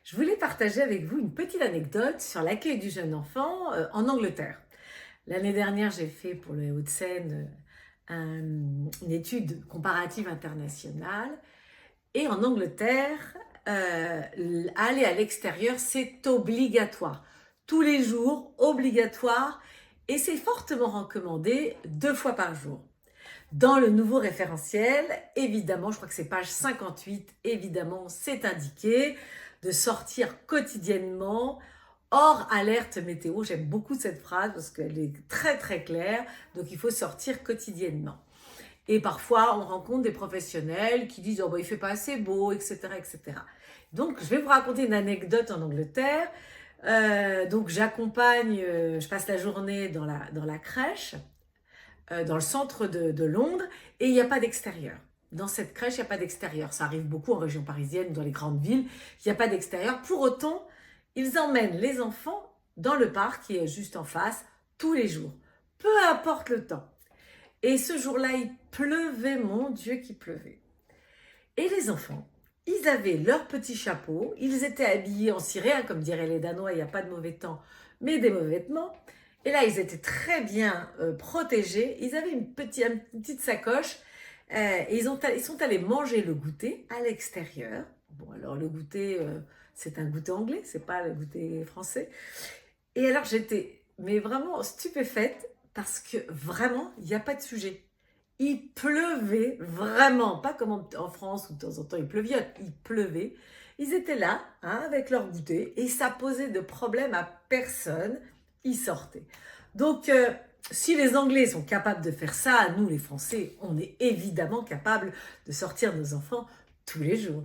Je voulais partager avec vous une petite anecdote sur l'accueil du jeune enfant en Angleterre. L'année dernière, j'ai fait pour le Hauts-de-Seine une étude comparative internationale. Et en Angleterre, aller à l'extérieur, c'est obligatoire. Tous les jours, obligatoire. Et c'est fortement recommandé 2 fois par jour. Dans le nouveau référentiel, évidemment, je crois que c'est page 58, évidemment, c'est indiqué de sortir quotidiennement hors alerte météo. J'aime beaucoup cette phrase parce qu'elle est très très claire. Donc il faut sortir quotidiennement. Et parfois, on rencontre des professionnels qui disent « Oh, bah, il fait pas assez beau, etc. etc. » Donc, je vais vous raconter une anecdote en Angleterre. Donc, je passe la journée dans la crèche, dans le centre de Londres, et il n'y a pas d'extérieur. Dans cette crèche, il n'y a pas d'extérieur. Ça arrive beaucoup en région parisienne, dans les grandes villes, il n'y a pas d'extérieur. Pour autant, ils emmènent les enfants dans le parc qui est juste en face, tous les jours. Peu importe le temps. Et ce jour-là, il pleuvait, mon Dieu, qu'il pleuvait. Et les enfants, ils avaient leur petit chapeau, ils étaient habillés en ciré, hein, comme diraient les Danois, il n'y a pas de mauvais temps, mais des mauvais vêtements. Et là, ils étaient très bien protégés. Ils avaient une petite sacoche et ils sont allés manger le goûter à l'extérieur. Bon, alors le goûter, c'est un goûter anglais, c'est pas le goûter français. Et alors, j'étais mais vraiment stupéfaite parce que vraiment, il n'y a pas de sujet. Il pleuvait vraiment, pas comme en France où de temps en temps il pleuviote, il pleuvait. Ils étaient là hein, avec leur goûter et ça posait de problème à personne. Ils sortaient. Donc, si les Anglais sont capables de faire ça, nous les Français, on est évidemment capables de sortir nos enfants tous les jours.